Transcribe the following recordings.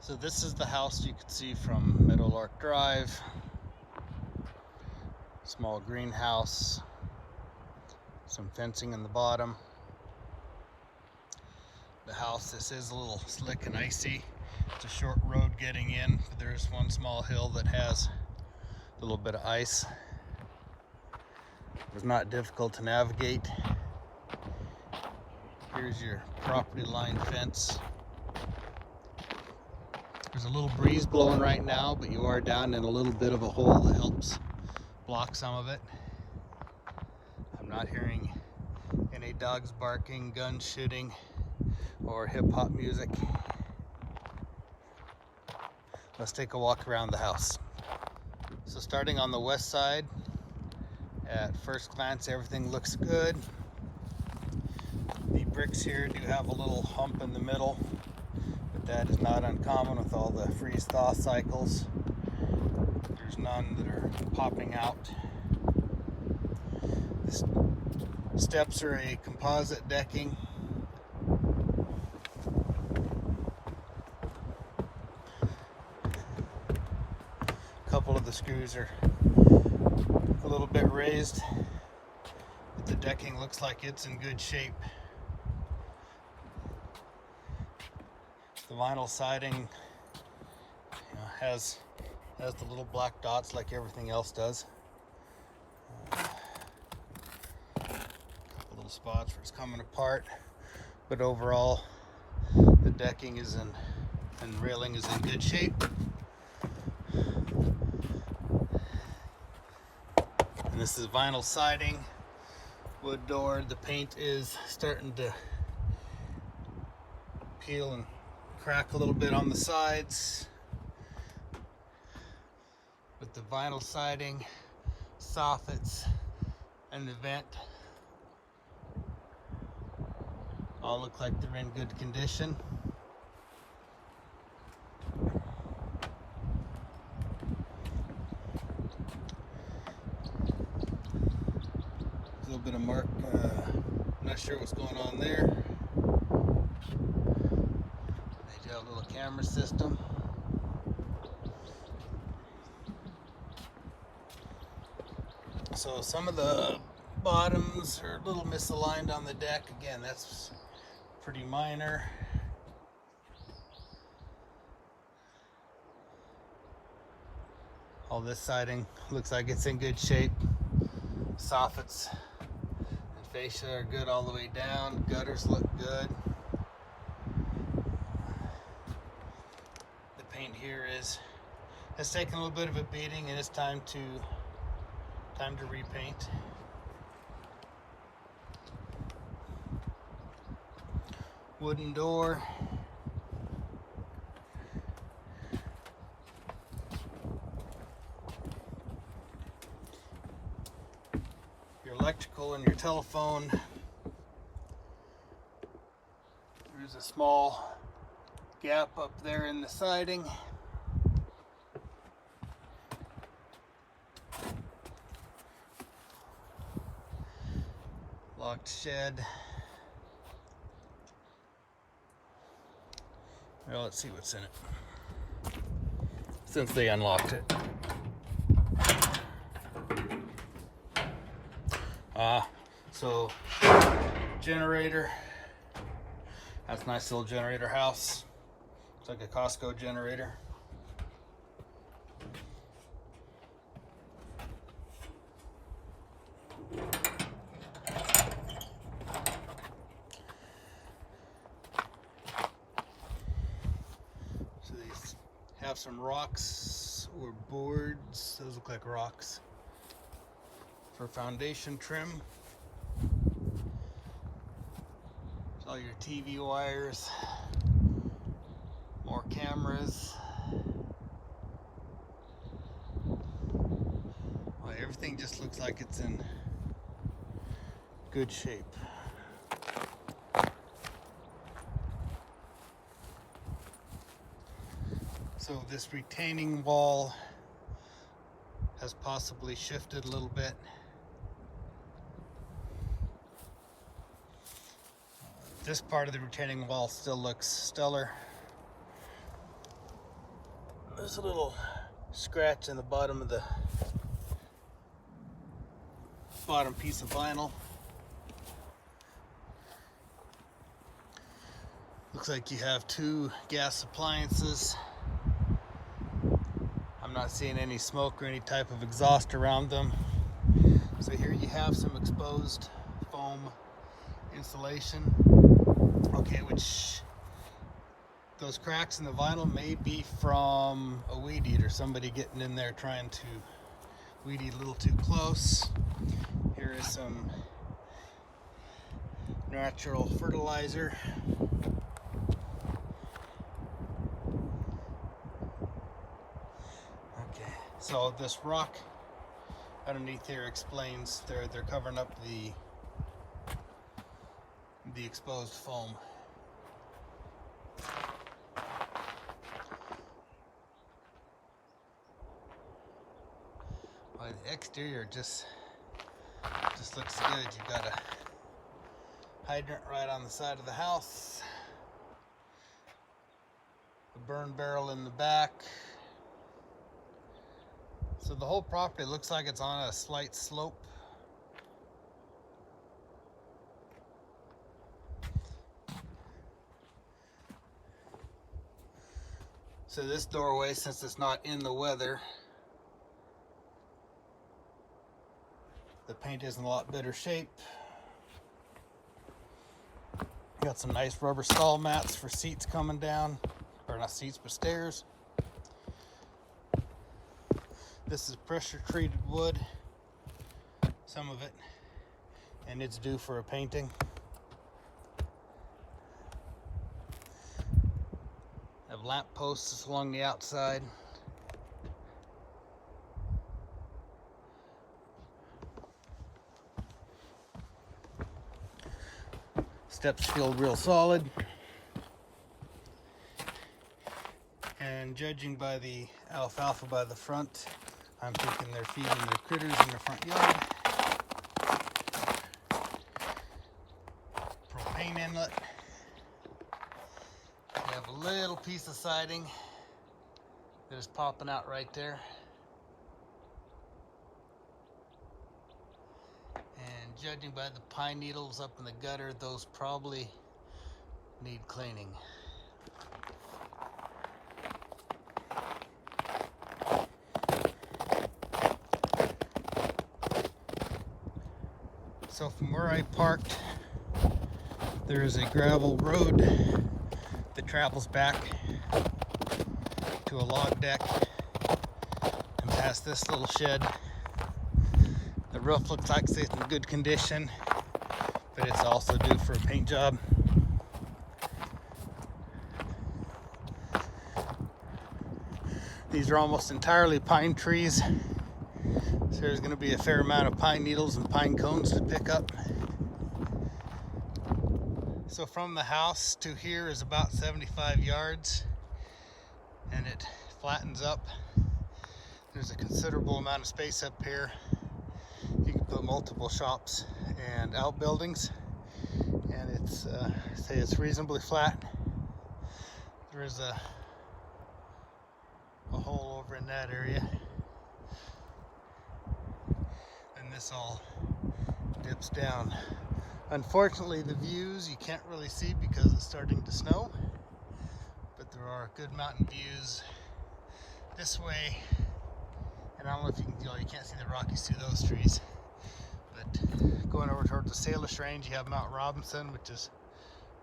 So this is the house you can see from Meadowlark Drive. Small greenhouse, some fencing in the bottom. The house, this is a little slick and icy. It's a short road getting in, but there's one small hill that has a little bit of ice. It was not difficult to navigate. Here's your property line fence. There's a little breeze blowing right now, but you are down in a little bit of a hole that helps block some of it. I'm not hearing any dogs barking, guns shooting, or hip-hop music. Let's take a walk around the house. So starting on the west side, at first glance everything looks good. The bricks here do have a little hump in the middle, but that is not uncommon with all the freeze-thaw cycles. There's none that are popping out. The steps are a composite decking. A couple of the screws are a little bit raised, but the decking looks like it's in good shape. The vinyl siding has the little black dots like everything else does. Couple little spots where it's coming apart, but overall the decking is and railing is in good shape. And this is vinyl siding, wood door. The paint is starting to peel and crack a little bit on the sides, but the vinyl siding, soffits, and the vent all look like they're in good condition. A little bit of mark, I'm not sure what's going on there. They got a little camera system. So some of the bottoms are a little misaligned on the deck. Again, that's pretty minor. All this siding looks like it's in good shape. Soffits and fascia are good all the way down. Gutters look good. The paint here has taken a little bit of a beating, and it's time to repaint. Wooden door. Your electrical and your telephone. There's a small gap up there in the siding. Locked shed. Well, let's see what's in it, since they unlocked it. So generator. That's a nice little generator house. It's like a Costco generator. So these have some rocks or boards. Those look like rocks for foundation trim. All your TV wires, more cameras. Well, everything just looks like it's in good shape. So this retaining wall has possibly shifted a little bit. This part of the retaining wall still looks stellar. There's a little scratch in the bottom of the bottom piece of vinyl. Looks like you have 2 gas appliances. I'm not seeing any smoke or any type of exhaust around them. So here you have some exposed foam insulation. Okay, which those cracks in the vinyl may be from a weed eater, somebody getting in there trying to weed eat a little too close. Here is some natural fertilizer. Okay, so this rock underneath here explains they're covering up the exposed foam. Well, the exterior just looks good. You've got a hydrant right on the side of the house, a burn barrel in the back. So the whole property looks like it's on a slight slope. So this doorway, since it's not in the weather, the paint is in a lot better shape. Got some nice rubber stall mats for seats coming down, or not seats, but stairs. This is pressure treated wood, some of it, and it's due for a painting. Have lamp posts along the outside. Steps feel real solid. And judging by the alfalfa by the front, I'm thinking they're feeding their critters in the front yard. Propane inlet. You have a little piece of siding that is popping out right there. And judging by the pine needles up in the gutter, those probably need cleaning. So from where I parked, there is a gravel road that travels back to a log deck and past this little shed. The roof looks like it's in good condition, but it's also due for a paint job. These are almost entirely pine trees. So there's going to be a fair amount of pine needles and pine cones to pick up. So from the house to here is about 75 yards, and it flattens up. There's a considerable amount of space up here. You can put multiple shops and outbuildings, and it's say it's reasonably flat. There is a hole over in that area. This all dips down. Unfortunately, the views you can't really see because it's starting to snow, but there are good mountain views this way. And I don't know if you can, you can't see the Rockies through those trees, but going over towards the Salish Range, you have Mount Robinson, which is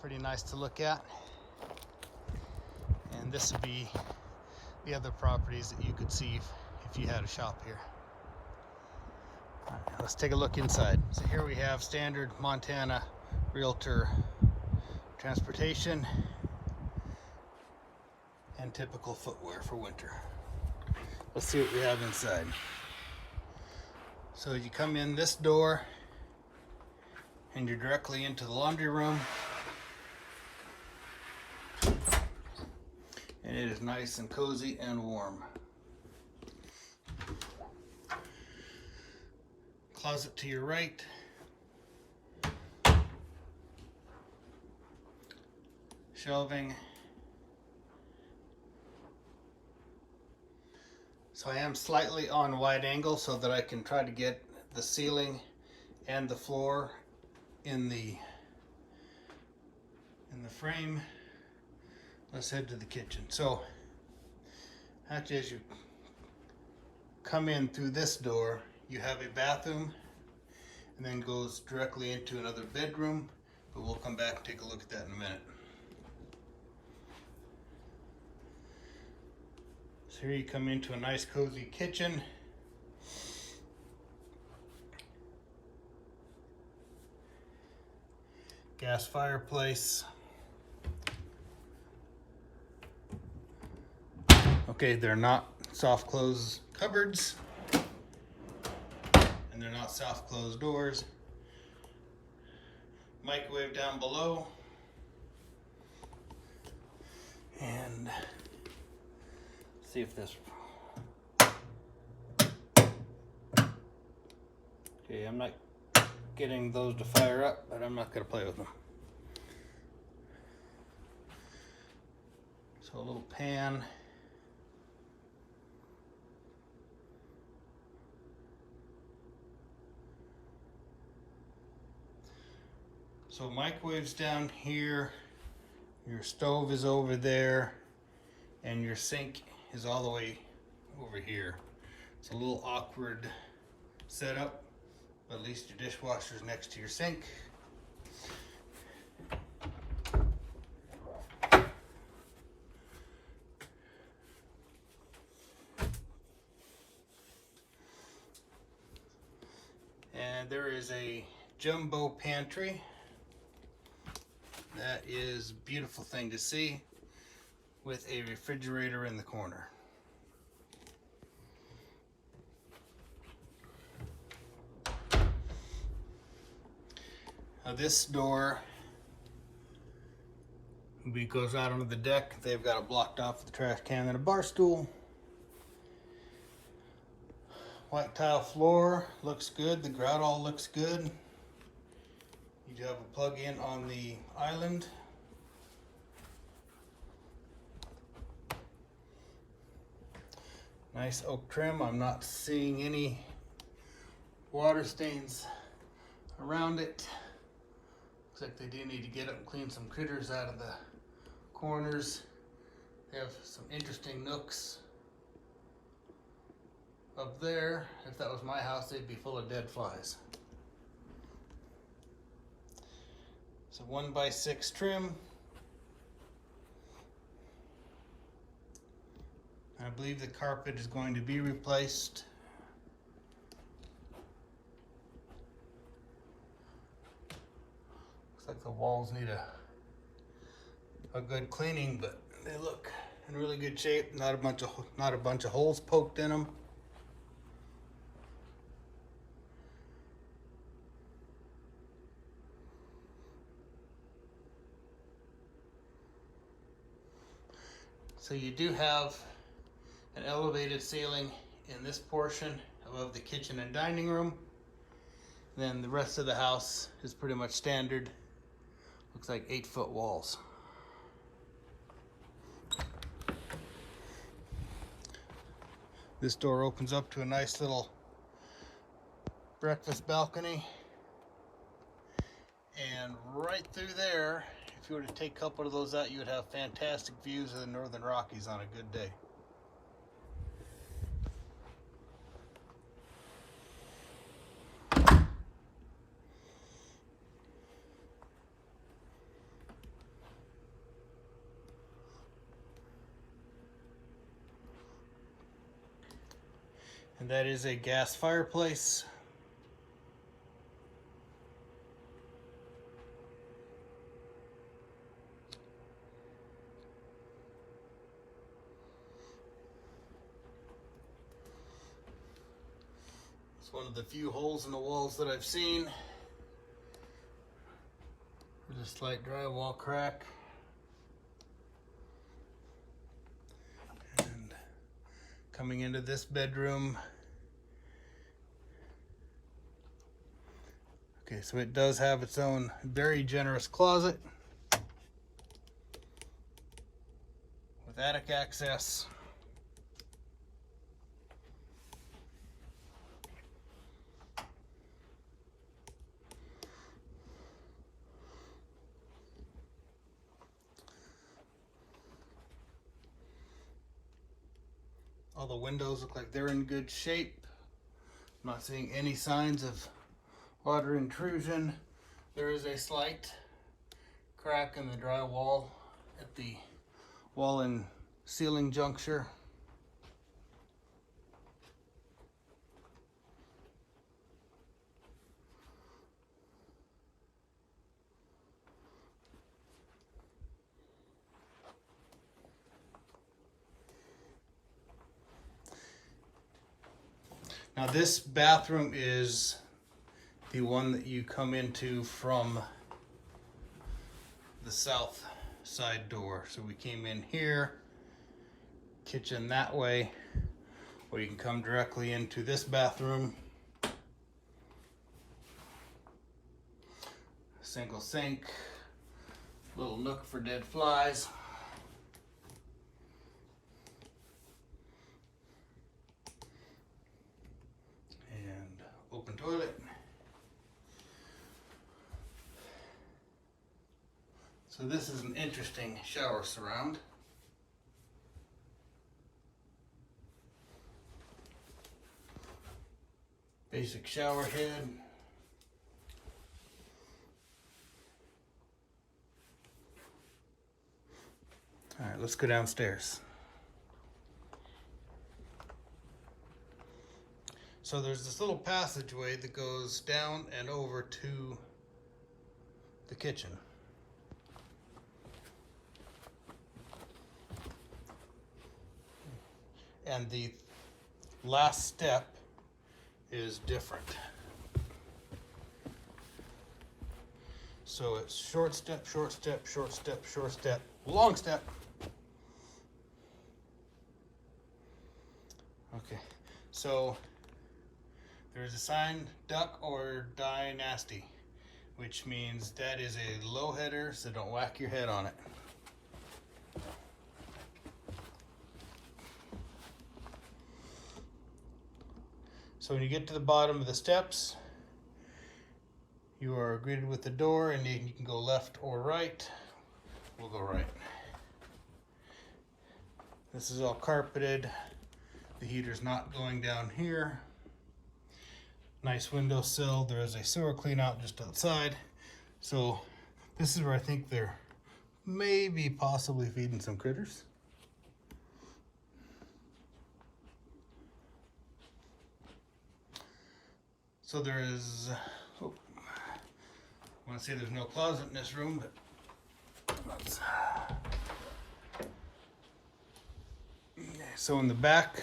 pretty nice to look at. And this would be the other properties that you could see if you had a shop here. Let's take a look inside. So here we have standard Montana realtor transportation and typical footwear for winter. Let's see what we have inside. So you come in this door and you're directly into the laundry room. And it is nice and cozy and warm. Closet to your right. Shelving. So I am slightly on wide angle so that I can try to get the ceiling and the floor in the frame. Let's head to the kitchen. So actually, as you come in through this door, you have a bathroom and then goes directly into another bedroom, but we'll come back and take a look at that in a minute. So here you come into a nice cozy kitchen. Gas fireplace. Okay, they're not soft close cupboards, and they're not soft closed doors. Microwave down below. And see if this. Okay, I'm not getting those to fire up, but I'm not going to play with them. So a little pan. So microwave's down here, your stove is over there, and your sink is all the way over here. It's a little awkward setup, but at least your dishwasher's next to your sink. And there is a jumbo pantry. That is a beautiful thing to see, with a refrigerator in the corner. Now this door goes out onto the deck. They've got it blocked off with a trash can and a bar stool. White tile floor looks good. The grout all looks good. You do have a plug-in on the island. Nice oak trim. I'm not seeing any water stains around it. Looks like they do need to get up and clean some critters out of the corners. They have some interesting nooks up there. If that was my house, they'd be full of dead flies. It's a 1x6 trim. I believe the carpet is going to be replaced. Looks like the walls need a good cleaning, but they look in really good shape. Not a bunch of holes poked in them. So you do have an elevated ceiling in this portion above the kitchen and dining room. Then the rest of the house is pretty much standard. Looks like 8-foot walls. This door opens up to a nice little breakfast balcony. And right through there, if you were to take a couple of those out, you would have fantastic views of the Northern Rockies on a good day. And that is a gas fireplace. It's one of the few holes in the walls that I've seen. With a slight drywall crack. And coming into this bedroom. Okay, so it does have its own very generous closet with attic access. All the windows look like they're in good shape. I'm not seeing any signs of water intrusion. There is a slight crack in the drywall at the wall and ceiling juncture. Now this bathroom is the one that you come into from the south side door. So we came in here, kitchen that way, or you can come directly into this bathroom. Single sink, little nook for dead flies. Open toilet. So this is an interesting shower surround. Basic shower head. All right, let's go downstairs. So there's this little passageway that goes down and over to the kitchen. And the last step is different. So it's short step, short step, short step, short step, long step. Okay, so there's a sign, duck or die nasty, which means that is a low header, so don't whack your head on it. So when you get to the bottom of the steps, you are greeted with the door, and you can go left or right. We'll go right. This is all carpeted. The heater's not going down here. Nice windowsill. There is a sewer clean out just outside. So this is where I think they're maybe possibly feeding some critters. So there is, I want to say there's no closet in this room, but let's, so in the back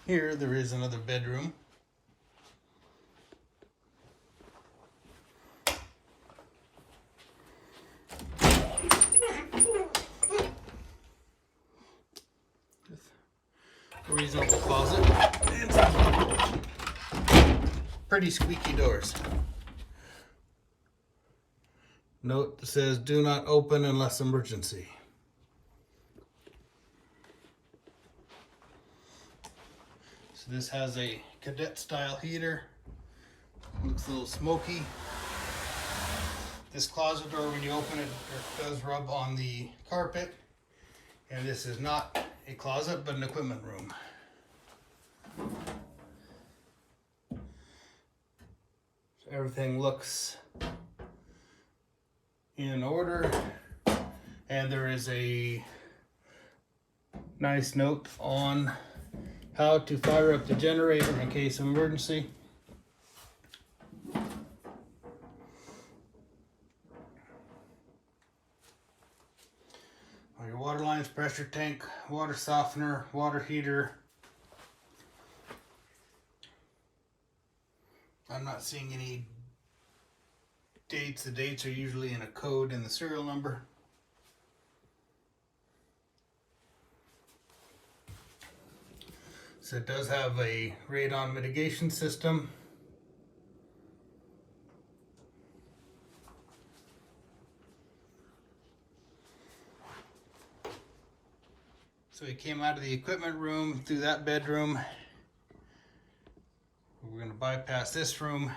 here, there is another bedroom. A reasonable closet and some pretty squeaky doors. Note that says do not open unless emergency. So this has a cadet style heater. Looks a little smoky. This closet door, when you open it, does rub on the carpet. And this is not a closet, but an equipment room. So everything looks in order, and there is a nice note on how to fire up the generator in case of emergency. Your water lines, pressure tank, water softener, water heater. I'm not seeing any dates. The dates are usually in a code in the serial number. So it does have a radon mitigation system. So we came out of the equipment room through that bedroom. We're going to bypass this room.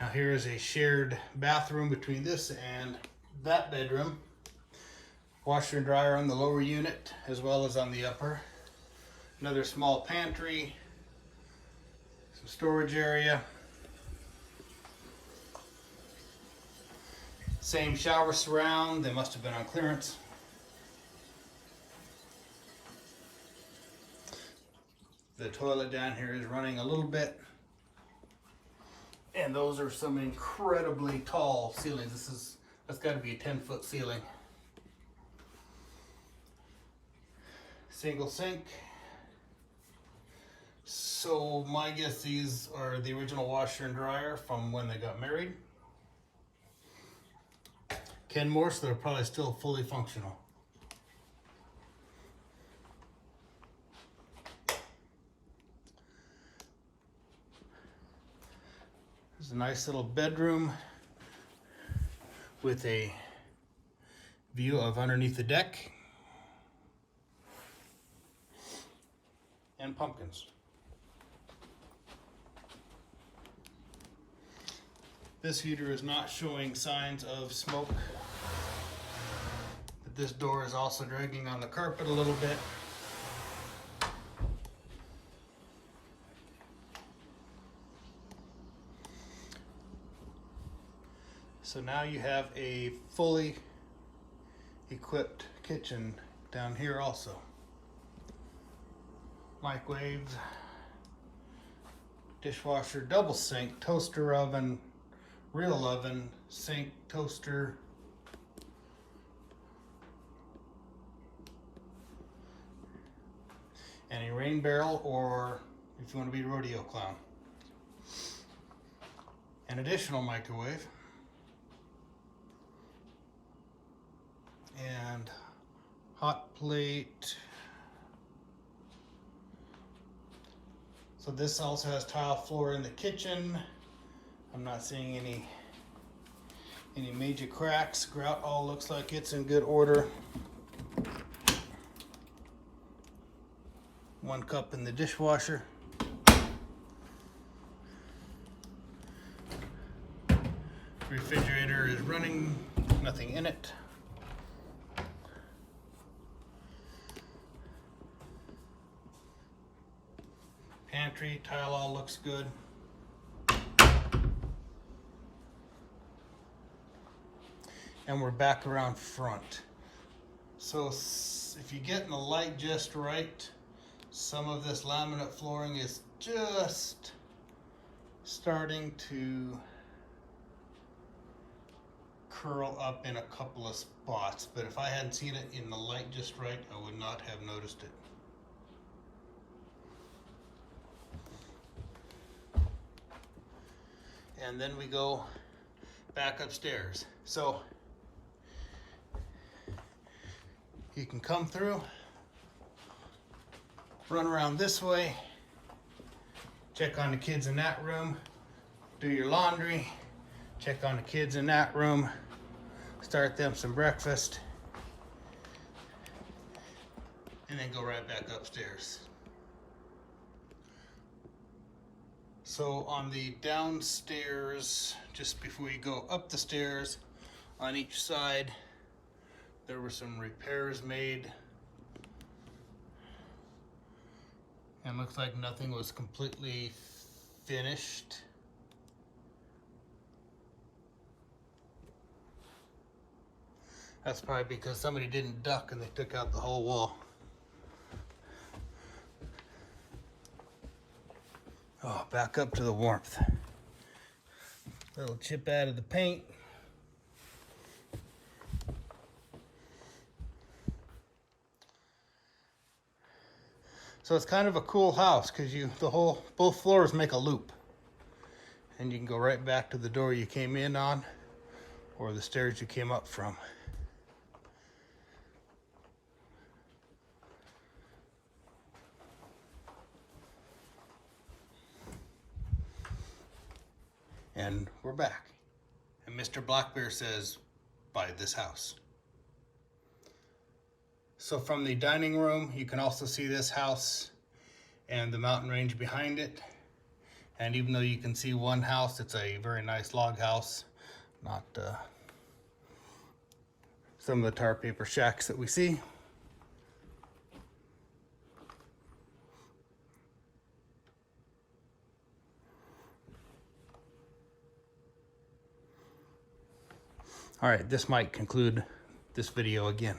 Now here is a shared bathroom between this and that bedroom. Washer and dryer on the lower unit as well as on the upper. Another small pantry, some storage area. Same shower surround, they must have been on clearance. The toilet down here is running a little bit. And those are some incredibly tall ceilings. That's got to be a 10-foot ceiling. Single sink. So my guess these are the original washer and dryer from when they got married. Kenmore, so they're probably still fully functional. There's a nice little bedroom with a view of underneath the deck and pumpkins. This heater is not showing signs of smoke, but this door is also dragging on the carpet a little bit. So now you have a fully equipped kitchen down here also. Microwaves, dishwasher, double sink, toaster oven, real oven, sink, toaster. And a rain barrel, or if you want to be a rodeo clown. An additional microwave. And hot plate. So this also has tile floor in the kitchen. I'm not seeing any major cracks. Grout all looks like it's in good order. 1 cup in the dishwasher. Refrigerator is running, nothing in it. Pantry, tile all looks good. And we're back around front. So if you're getting the light just right, some of this laminate flooring is just starting to curl up in a couple of spots. But if I hadn't seen it in the light just right, I would not have noticed it. And then we go back upstairs. So you can come through, run around this way, check on the kids in that room, do your laundry, check on the kids in that room, start them some breakfast, and then go right back upstairs. So on the downstairs, just before you go up the stairs, on each side, there were some repairs made. And looks like nothing was completely finished. That's probably because somebody didn't duck and they took out the whole wall. Oh, back up to the warmth. Little chip out of the paint. So it's kind of a cool house because both floors make a loop. And you can go right back to the door you came in on or the stairs you came up from. And we're back. And Mr. Black Bear says, buy this house. So from the dining room, you can also see this house and the mountain range behind it. And even though you can see one house, it's a very nice log house, not some of the tar paper shacks that we see. All right, this might conclude this video again.